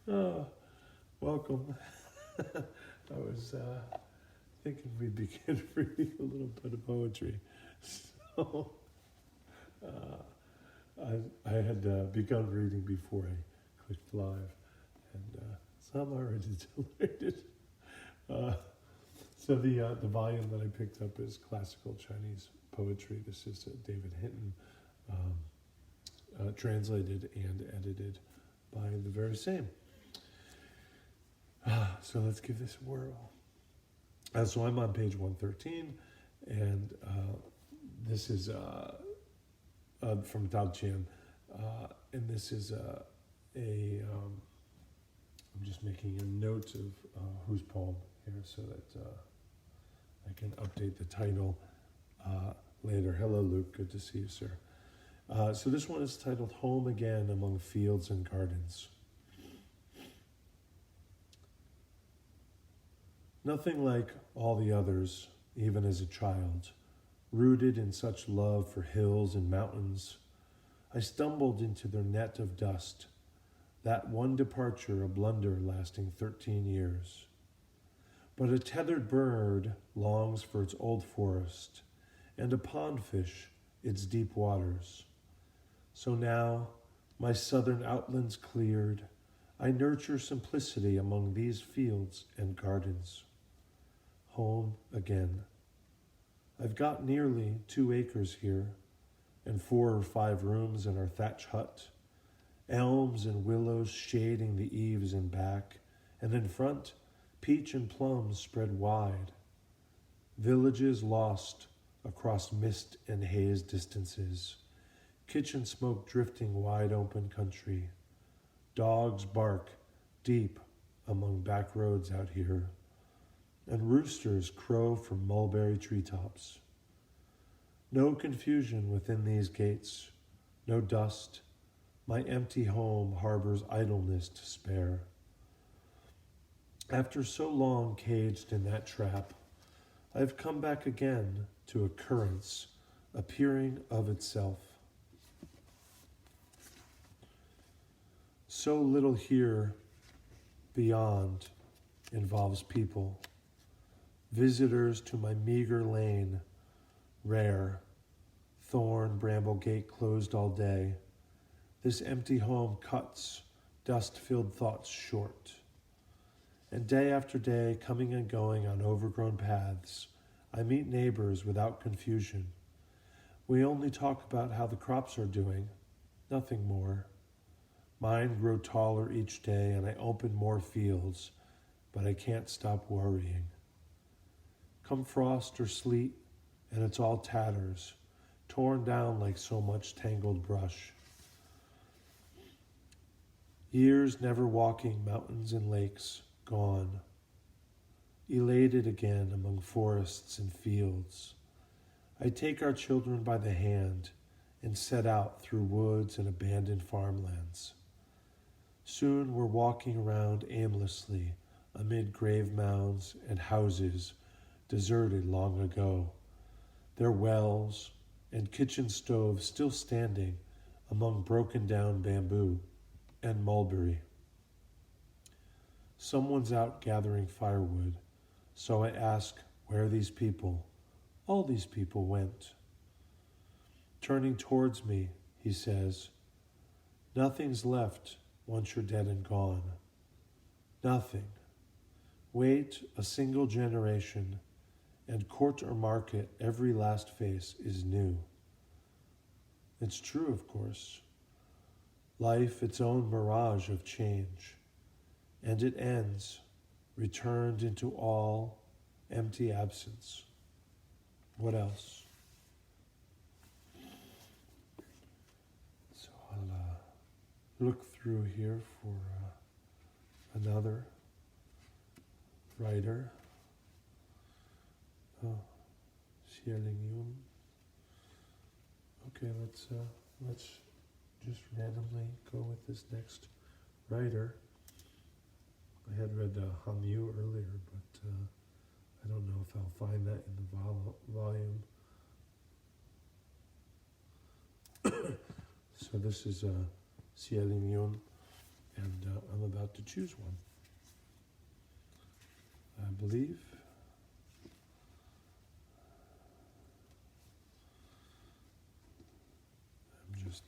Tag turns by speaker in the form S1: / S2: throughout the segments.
S1: Oh, welcome. I was thinking we'd begin reading a little bit of poetry. So I had begun reading before I clicked live, and so I'm already delighted. Uh, so the volume that I picked up is Classical Chinese Poetry. This is David Hinton, translated and edited by the very same. So let's give this a whirl. So I'm on page 113, and this is from Tao Chian, and this is I'm just making a note of whose poem here so that I can update the title later. Hello, Luke. Good to see you, sir. So this one is titled Home Again Among Fields and Gardens. Nothing like all the others, even as a child, rooted in such love for hills and mountains, I stumbled into their net of dust, that one departure a blunder lasting 13 years. But a tethered bird longs for its old forest, and a pond fish its deep waters. So now, my southern outlands cleared, I nurture simplicity among these fields and gardens. Home again. I've got nearly 2 acres here, and 4 or 5 rooms in our thatch hut, elms and willows shading the eaves and back, and in front, peach and plums spread wide. Villages lost across mist and haze distances, kitchen smoke drifting wide open country. Dogs bark deep among back roads out here, and roosters crow from mulberry treetops. No confusion within these gates, no dust. My empty home harbors idleness to spare. After so long caged in that trap, I have come back again to occurrence, appearing of itself. So little here beyond involves people. Visitors to my meager lane, rare. Thorn bramble gate closed all day. This empty home cuts dust-filled thoughts short. And day after day, coming and going on overgrown paths, I meet neighbors without confusion. We only talk about how the crops are doing, nothing more. Mine grow taller each day, and I open more fields, but I can't stop worrying. Come frost or sleet, and it's all tatters, torn down like so much tangled brush. Years never walking mountains and lakes, gone. Elated again among forests and fields. I take our children by the hand and set out through woods and abandoned farmlands. Soon we're walking around aimlessly amid grave mounds and houses deserted long ago, their wells and kitchen stoves still standing among broken down bamboo and mulberry. Someone's out gathering firewood, so I ask where these people, all these people, went. Turning towards me, he says, nothing's left once you're dead and gone. Nothing. Wait a single generation, and court or market, every last face is new. It's true, of course. Life, its own mirage of change. And it ends, returned into all empty absence. What else? So I'll look through here for another writer. Oh, Hsieh. Okay, let's just randomly go with this next writer. I had read Han Yu earlier, but I don't know if I'll find that in the volume. So this is Hsieh. and I'm about to choose one. I believe. I'm just,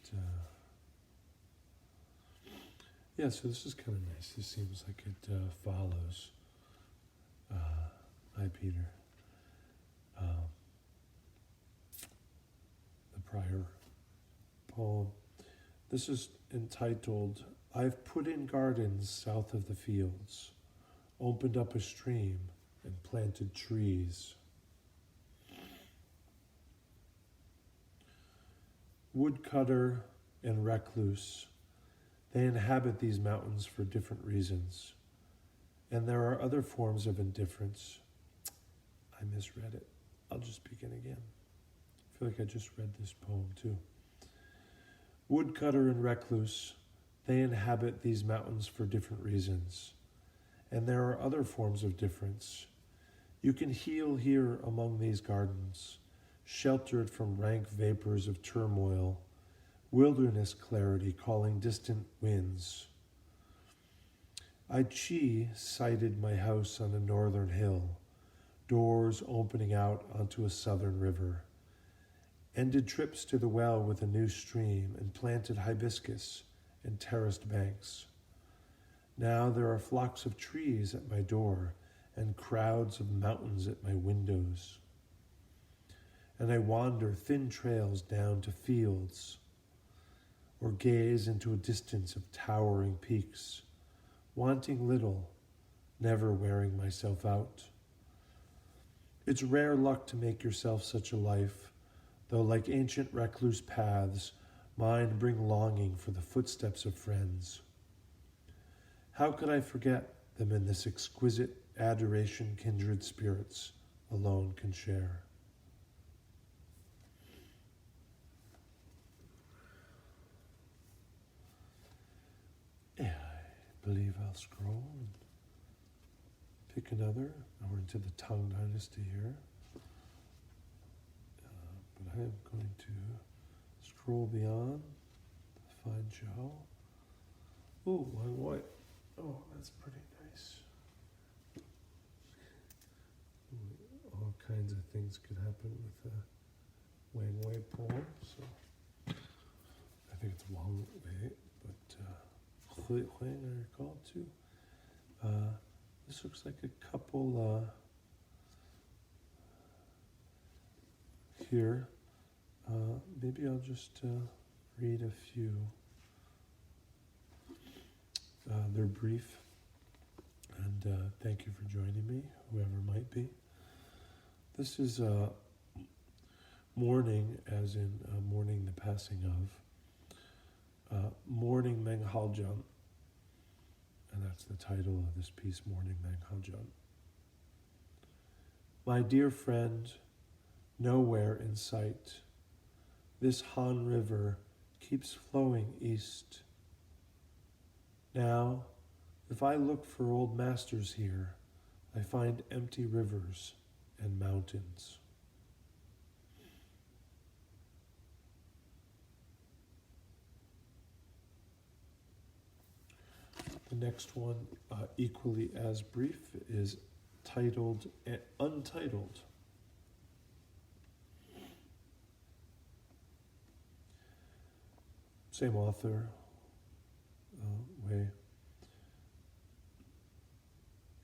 S1: yeah, so this is kind of nice. This seems like it follows. Hi, Peter. The prior poem. This is entitled, I've put in gardens south of the fields, opened up a stream and planted trees. Woodcutter and recluse, they inhabit these mountains for different reasons. And there are other forms of indifference. I misread it. I'll just begin again. I feel like I just read this poem too. Woodcutter and recluse, they inhabit these mountains for different reasons. And there are other forms of difference. You can heal here among these gardens, sheltered from rank vapors of turmoil, wilderness clarity calling distant winds. Hsieh sighted my house on a northern hill, doors opening out onto a southern river, ended trips to the well with a new stream, and planted hibiscus and terraced banks. Now there are flocks of trees at my door and crowds of mountains at my windows. And I wander thin trails down to fields or gaze into a distance of towering peaks, wanting little, never wearing myself out. It's rare luck to make yourself such a life, though like ancient recluse paths, mine bring longing for the footsteps of friends. How could I forget them in this exquisite adoration kindred spirits alone can share? Yeah, I believe I'll scroll and pick another. Now we're into the Tang Dynasty here. But I am going to scroll beyond to find Zhao. Oh, Wang White. Oh, that's pretty nice. All kinds of things could happen with a Wang Wei poem. So I think it's Wang Wei, but Hsieh, I recall too. This looks like a couple here. Maybe I'll just read a few. They're brief, and thank you for joining me, whoever might be. This is mourning, as in mourning the passing of, mourning Meng Haojian, and that's the title of this piece, Mourning Meng Haojian. My dear friend, nowhere in sight, this Han River keeps flowing east. Now, if I look for old masters here, I find empty rivers and mountains. The next one, equally as brief, is titled Untitled. Same author, Wei.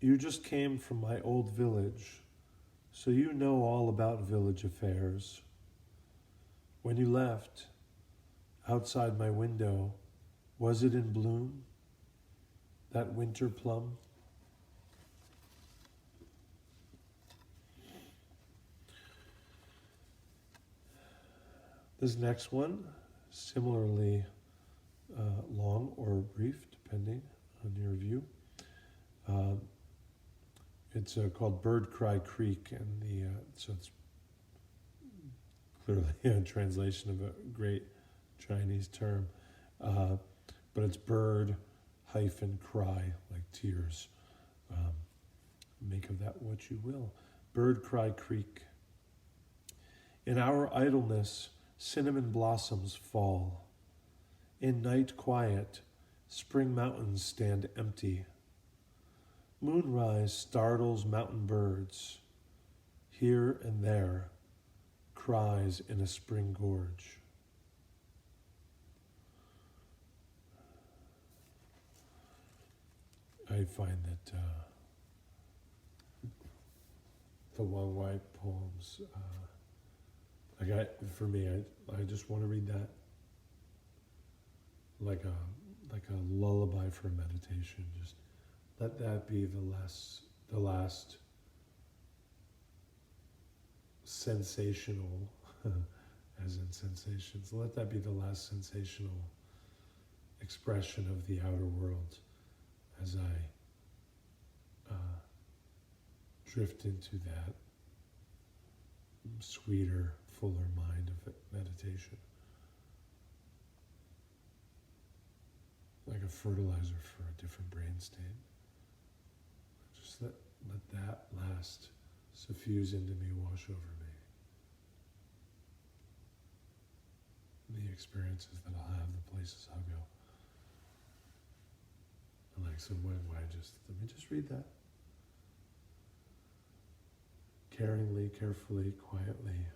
S1: You just came from my old village, so you know all about village affairs. When you left, outside my window, was it in bloom, that winter plum? This next one, similarly long or brief, depending on your view. It's called Bird Cry Creek, and so it's clearly a translation of a great Chinese term, but it's bird hyphen cry, like tears. Make of that what you will. Bird Cry Creek. In our idleness, cinnamon blossoms fall. In night quiet, Spring mountains stand empty. Moonrise startles mountain birds. Here and there, cries in a spring gorge. I find that the Wang poems, for me, I just want to read that like a lullaby for meditation. Just let that be the last sensational, as in sensations. Let that be the last sensational expression of the outer world as I drift into that sweeter, fuller mind of meditation. Like a fertilizer for a different brain state. Just let that last suffuse into me, wash over me. The experiences that I'll have, the places I'll go. And like, so why let me just read that. Caringly, carefully, quietly,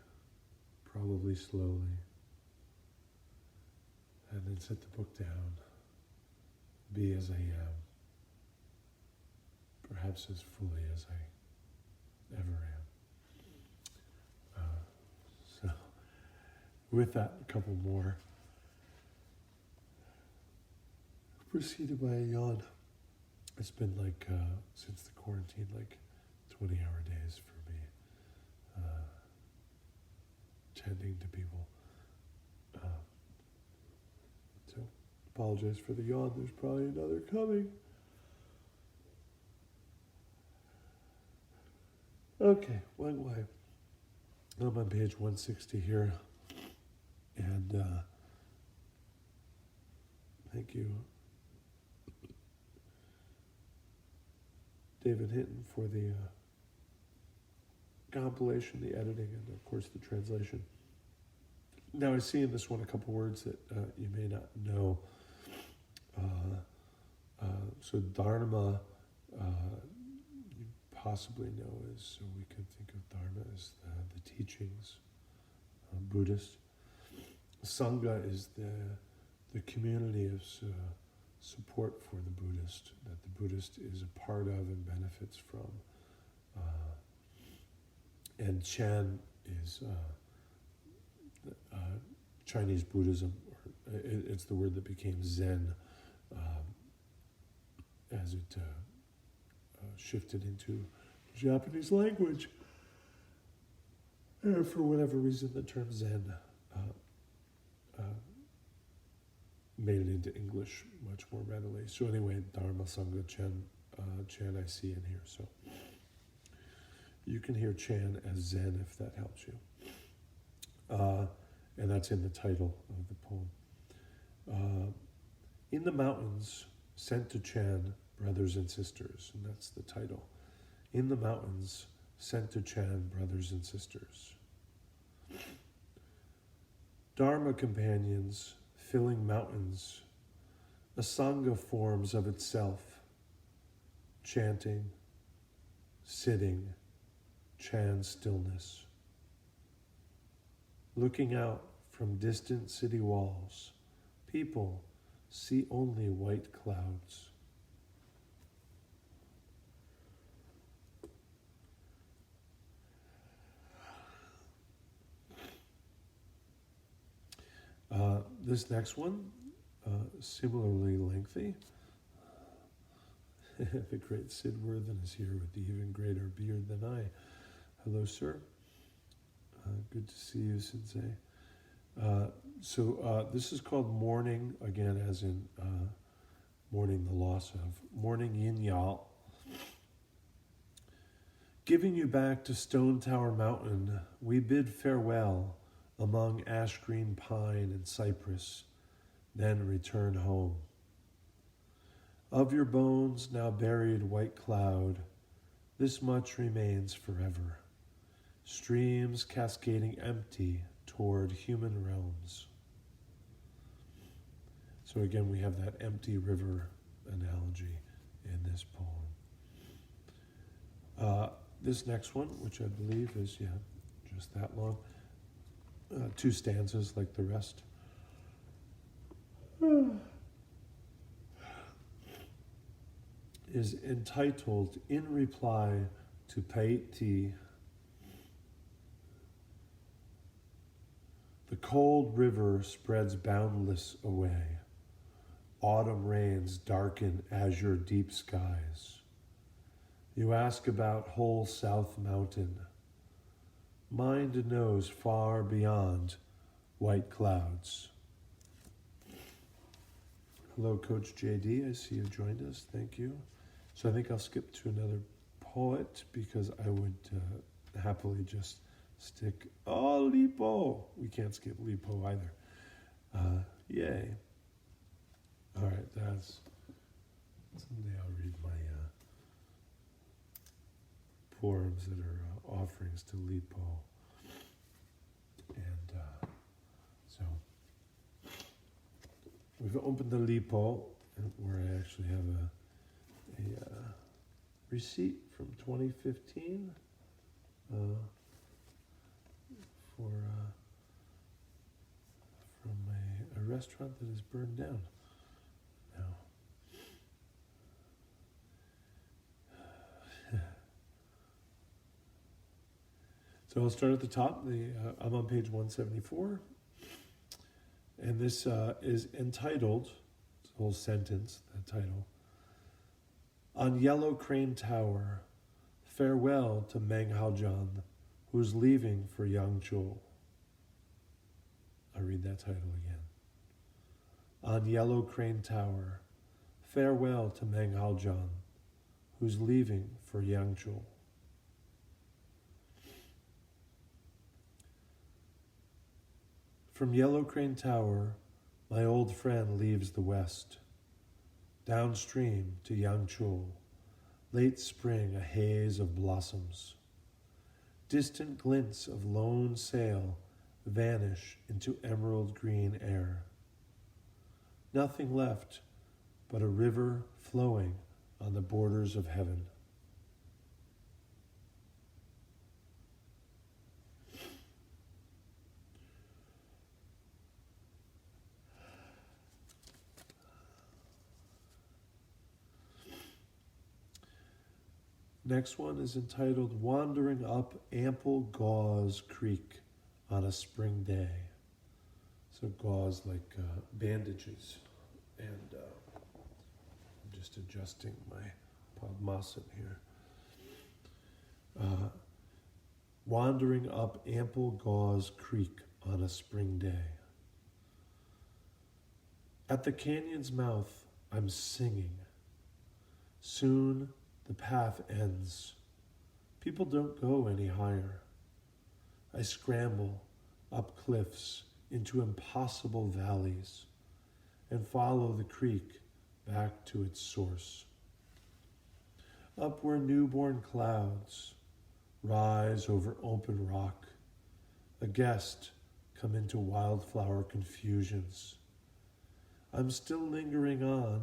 S1: probably slowly. And then set the book down. Be as I am. Perhaps as fully as I ever am. So, with that, a couple more. Preceded by a yawn. It's been like, since the quarantine, like 20-hour days for me. Tending to people. So, apologize for the yawn. There's probably another coming. Okay, Wang. I'm on page 160 here. And thank you, David Hinton, for the compilation, the editing, and of course the translation. Now I see in this one a couple words that you may not know. So Dharma, you possibly know is, so we can think of Dharma as the teachings, Buddhist. Sangha is the community of support for the Buddhist, that the Buddhist is a part of and benefits from. And Chan is Chinese Buddhism. It's the word that became Zen as it shifted into Japanese language. And for whatever reason, the term Zen made it into English much more readily. So anyway, Dharma, Sangha, Chan I see in here. So you can hear Chan as Zen if that helps you. And that's in the title of the poem. In the mountains, sent to Chan, brothers and sisters. And that's the title. In the mountains, sent to Chan, brothers and sisters. Dharma companions, filling mountains, a sangha forms of itself, chanting, sitting, Chan stillness. Looking out from distant city walls, people see only white clouds. This next one, similarly lengthy. The great Sid Worthen is here with the even greater beard than I. Hello, sir. Good to see you, Sensei. So this is called Mourning, again, as in mourning the loss of. Mourning Yin Yal. Giving you back to Stone Tower Mountain, we bid farewell among ash green pine and cypress, then return home. Of your bones now buried white cloud, this much remains forever. Streams cascading empty toward human realms. So again, we have that empty river analogy in this poem. This next one, which I believe is, just that long, 2 stanzas like the rest. Is entitled In Reply to Paiti. The cold river spreads boundless away. Autumn rains darken azure deep skies. You ask about whole South Mountain. Mind knows far beyond white clouds. Hello, Coach JD. I see you joined us. Thank you. So I think I'll skip to another poet because I would happily just stick. Oh, Lipo. We can't skip Lipo either. Yay. All right, someday I'll read my poems that are offerings to Lipo. And so we've opened the Lipo, where I actually have a receipt from 2015 from a restaurant that is burned down now. So I'll start at the top. I'm on page 174. And this is entitled, it's a whole sentence, that title, On Yellow Crane Tower, farewell to Meng Haojian, who's leaving for Yangzhou. I'll read that title again. On Yellow Crane Tower, farewell to Meng Haojian, who's leaving for Yangzhou. From Yellow Crane Tower, my old friend leaves the west. Downstream to Yangzhou, late spring, a haze of blossoms. Distant glints of lone sail vanish into emerald green air. Nothing left but a river flowing on the borders of heaven. Next one is entitled Wandering Up Ample Gauze Creek on a Spring Day. So gauze like bandages. And I'm just adjusting my padmasana here. Wandering up Ample Gauze Creek on a spring day. At the canyon's mouth, I'm singing. Soon the path ends. People don't go any higher. I scramble up cliffs into impossible valleys and follow the creek back to its source. Up where newborn clouds rise over open rock, a guest come into wildflower confusions. I'm still lingering on,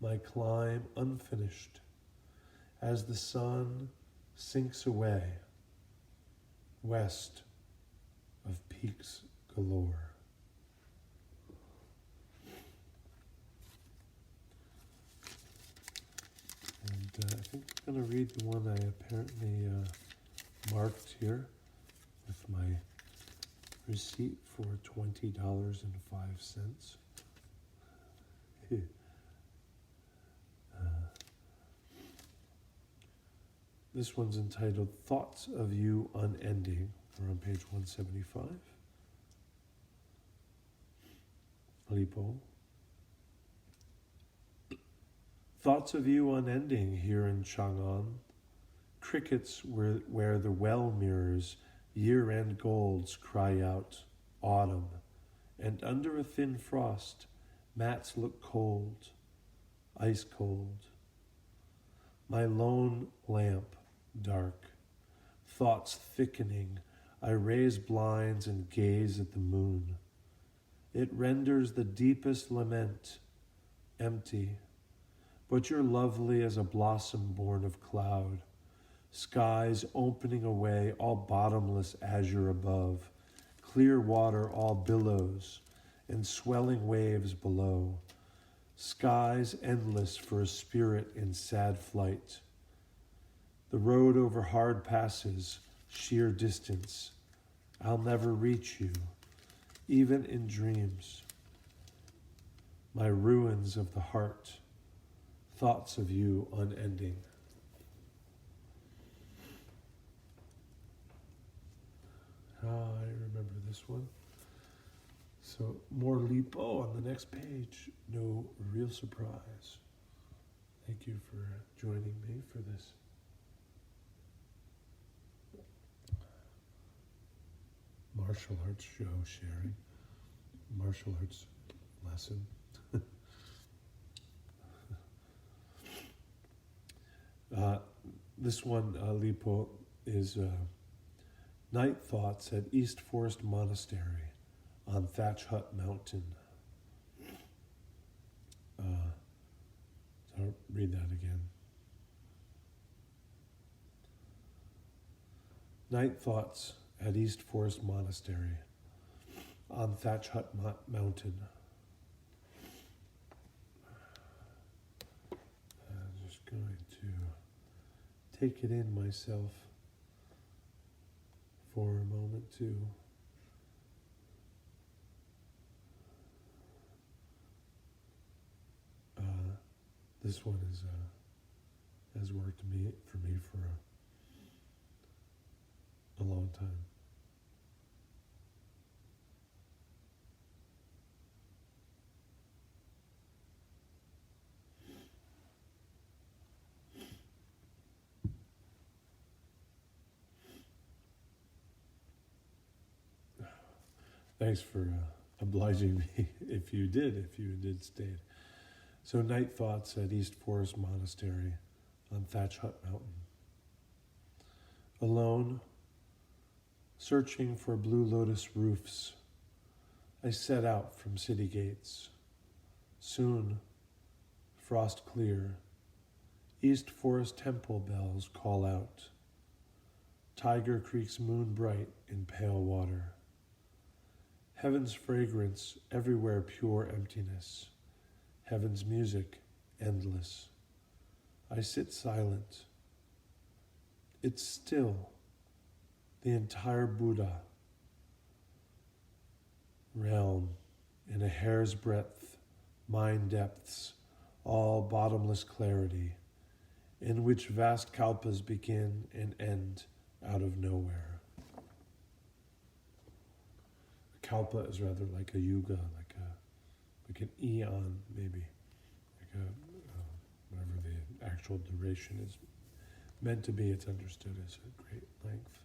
S1: my climb unfinished, as the sun sinks away west of peaks galore. And I think I'm going to read the one I apparently marked here with my receipt for $20.05. This one's entitled Thoughts of You Unending. We're on page 175. Lipo. Thoughts of you unending here in Chang'an. Crickets where the well mirrors year-end golds cry out autumn, and under a thin frost, mats look cold, ice cold. My lone lamp dark, thoughts thickening, I raise blinds and gaze at the moon. It renders the deepest lament empty, but you're lovely as a blossom born of cloud, skies opening away, all bottomless azure above, clear water all billows, and swelling waves below, skies endless for a spirit in sad flight. The road over hard passes, sheer distance. I'll never reach you, even in dreams. My ruins of the heart, thoughts of you unending. I remember this one. So more lipo on the next page. No real surprise. Thank you for joining me for this. Martial arts show sharing. Martial arts lesson. This one, lipo, is Night Thoughts at East Forest Monastery on Thatch Hut Mountain. So I'll read that again. Night Thoughts at East Forest Monastery on Thatch Hut Mountain. I'm just going to take it in myself for a moment too. This one has worked for me for a long time. Thanks for obliging me if you did stay. So Night Thoughts at East Forest Monastery on Thatch Hut Mountain. Alone, searching for blue lotus roofs, I set out from city gates. Soon, frost clear, East Forest temple bells call out. Tiger Creek's moon bright in pale water. Heaven's fragrance, everywhere pure emptiness. Heaven's music, endless. I sit silent. It's still, the entire Buddha realm in a hair's breadth, mind depths, all bottomless clarity, in which vast kalpas begin and end out of nowhere. Kalpa is rather like a yuga, like an eon, maybe, like whatever the actual duration is meant to be. It's understood as a great length.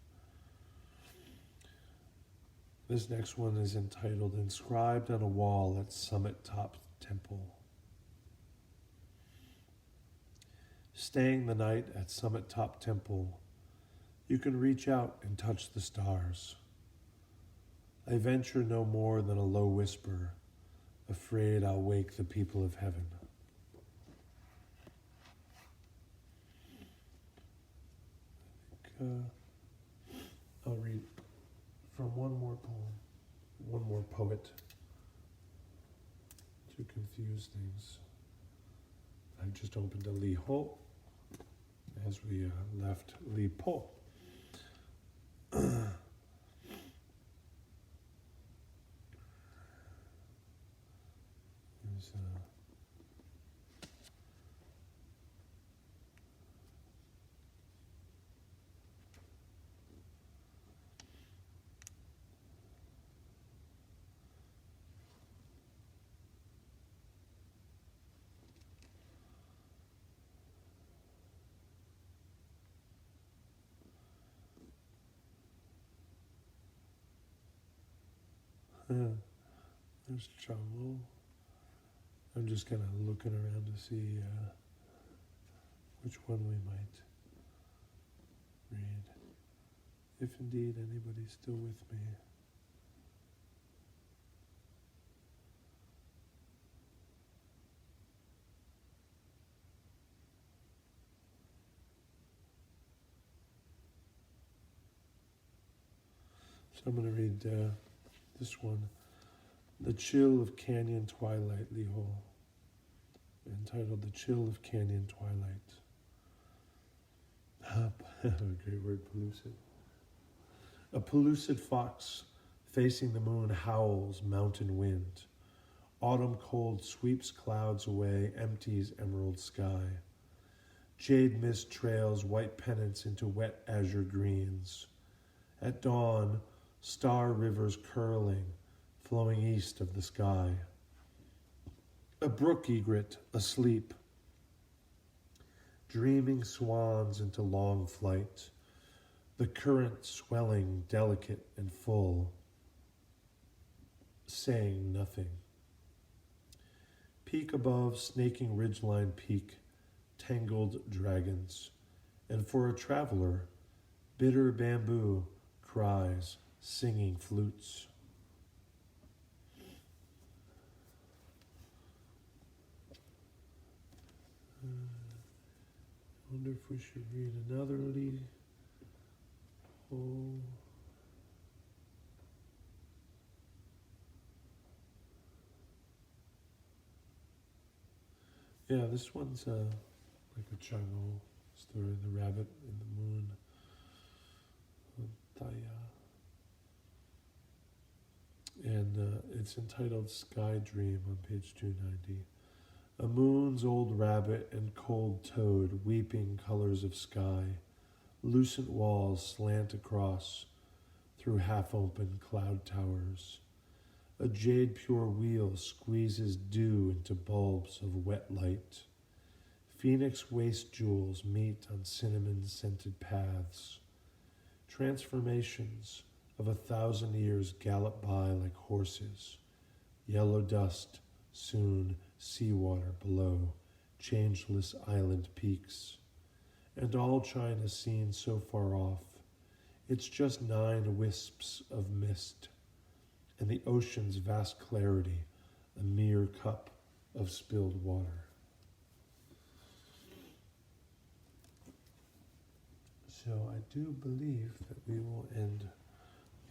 S1: This next one is entitled "Inscribed on a Wall at Summit Top Temple." Staying the night at Summit Top Temple, you can reach out and touch the stars. I venture no more than a low whisper, afraid I'll wake the people of heaven. I'll read from one more poet to confuse things. I've just opened a Li Ho as we left Li Po. There's Changlo. I'm just kind of looking around to see which one we might read. If indeed anybody's still with me. So I'm going to read this one. The Chill of Canyon Twilight, Liho. Entitled The Chill of Canyon Twilight. Great word, pellucid. A pellucid fox facing the moon howls mountain wind. Autumn cold sweeps clouds away, empties emerald sky. Jade mist trails white pennants into wet azure greens. At dawn, star rivers curling, flowing east of the sky. A brook egret asleep, dreaming swans into long flight, the current swelling delicate and full, saying nothing. Peak above, snaking ridgeline peak, tangled dragons, and for a traveler, bitter bamboo cries, singing flutes. I wonder if we should read another lead. Oh. Yeah, this one's like a Chango story, the rabbit in the moon. And it's entitled Sky Dream on page 290. A moon's old rabbit and cold toad, weeping colors of sky, lucent walls slant across through half-open cloud towers. A jade-pure wheel squeezes dew into bulbs of wet light. Phoenix waist jewels meet on cinnamon-scented paths. Transformations of 1,000 years gallop by like horses. Yellow dust, soon seawater below, changeless island peaks. And all China seen so far off. It's just 9 wisps of mist, and the ocean's vast clarity, a mere cup of spilled water. So I do believe that we will end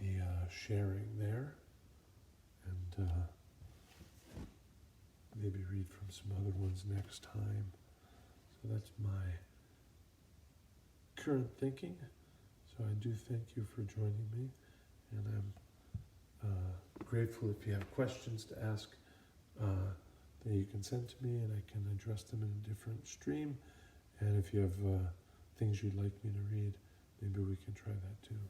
S1: the sharing there, and maybe read from some other ones next time. So that's my current thinking. So I do thank you for joining me, and I'm grateful if you have questions to ask that you can send to me, and I can address them in a different stream. And if you have things you'd like me to read, maybe we can try that too.